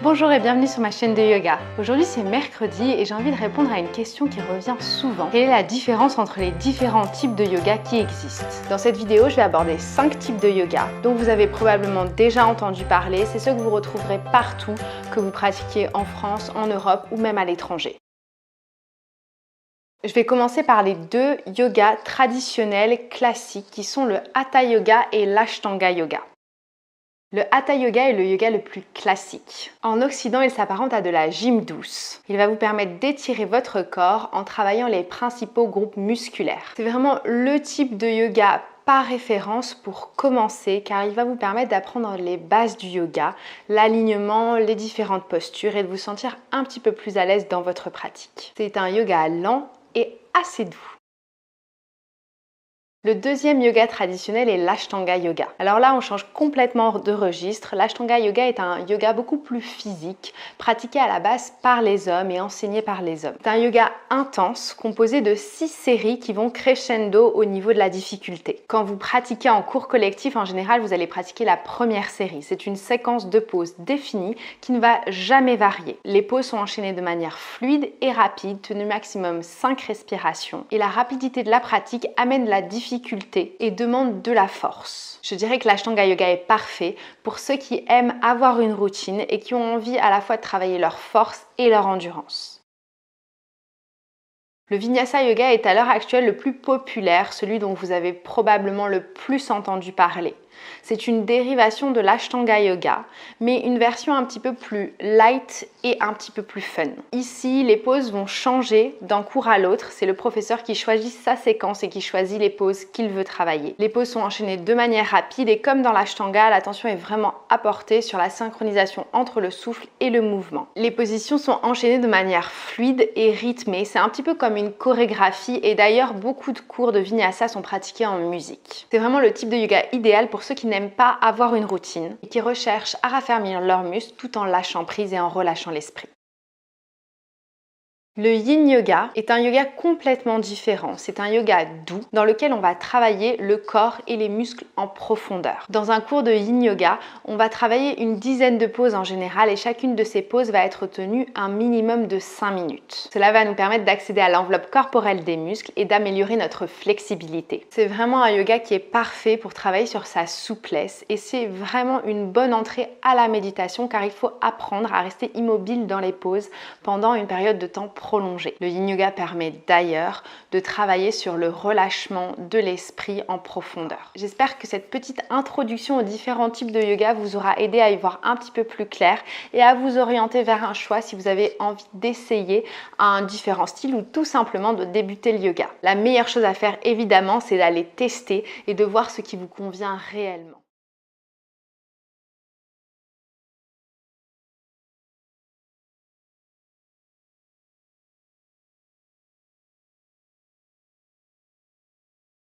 Bonjour et bienvenue sur ma chaîne de yoga. Aujourd'hui c'est mercredi et j'ai envie de répondre à une question qui revient souvent. Quelle est la différence entre les différents types de yoga qui existent? Dans cette vidéo, je vais aborder 5 types de yoga dont vous avez probablement déjà entendu parler. C'est ceux que vous retrouverez partout, que vous pratiquiez en France, en Europe ou même à l'étranger. Je vais commencer par les deux yogas traditionnels classiques qui sont le Hatha Yoga et l'Ashtanga Yoga. Le Hatha Yoga est le yoga le plus classique. En Occident, il s'apparente à de la gym douce. Il va vous permettre d'étirer votre corps en travaillant les principaux groupes musculaires. C'est vraiment le type de yoga par référence pour commencer car il va vous permettre d'apprendre les bases du yoga, l'alignement, les différentes postures et de vous sentir un petit peu plus à l'aise dans votre pratique. C'est un yoga lent et assez doux. Le deuxième yoga traditionnel est l'Ashtanga Yoga. Alors là, on change complètement de registre. L'Ashtanga Yoga est un yoga beaucoup plus physique, pratiqué à la base par les hommes et enseigné par les hommes. C'est un yoga intense, composé de 6 séries qui vont crescendo au niveau de la difficulté. Quand vous pratiquez en cours collectif, en général, vous allez pratiquer la première série. C'est une séquence de poses définie qui ne va jamais varier. Les poses sont enchaînées de manière fluide et rapide, tenues maximum 5 respirations. Et la rapidité de la pratique amène la difficulté et demande de la force. Je dirais que l'Ashtanga Yoga est parfait pour ceux qui aiment avoir une routine et qui ont envie à la fois de travailler leur force et leur endurance. Le Vinyasa Yoga est à l'heure actuelle le plus populaire, celui dont vous avez probablement le plus entendu parler. C'est une dérivation de l'Ashtanga Yoga, mais une version un petit peu plus light et un petit peu plus fun. Ici, les poses vont changer d'un cours à l'autre. C'est le professeur qui choisit sa séquence et qui choisit les poses qu'il veut travailler. Les poses sont enchaînées de manière rapide et comme dans l'Ashtanga, l'attention est vraiment apportée sur la synchronisation entre le souffle et le mouvement. Les positions sont enchaînées de manière fluide et rythmée. C'est un petit peu comme une chorégraphie et d'ailleurs, beaucoup de cours de Vinyasa sont pratiqués en musique. C'est vraiment le type de yoga idéal pour ceux qui n'aiment pas avoir une routine et qui recherchent à raffermir leurs muscles tout en lâchant prise et en relâchant l'esprit. Le Yin Yoga est un yoga complètement différent. C'est un yoga doux dans lequel on va travailler le corps et les muscles en profondeur. Dans un cours de Yin Yoga, on va travailler une dizaine de poses en général et chacune de ces poses va être tenue un minimum de 5 minutes. Cela va nous permettre d'accéder à l'enveloppe corporelle des muscles et d'améliorer notre flexibilité. C'est vraiment un yoga qui est parfait pour travailler sur sa souplesse et c'est vraiment une bonne entrée à la méditation car il faut apprendre à rester immobile dans les poses pendant une période de temps prolongée. Le Yin Yoga permet d'ailleurs de travailler sur le relâchement de l'esprit en profondeur. J'espère que cette petite introduction aux différents types de yoga vous aura aidé à y voir un petit peu plus clair et à vous orienter vers un choix si vous avez envie d'essayer un différent style ou tout simplement de débuter le yoga. La meilleure chose à faire évidemment, c'est d'aller tester et de voir ce qui vous convient réellement.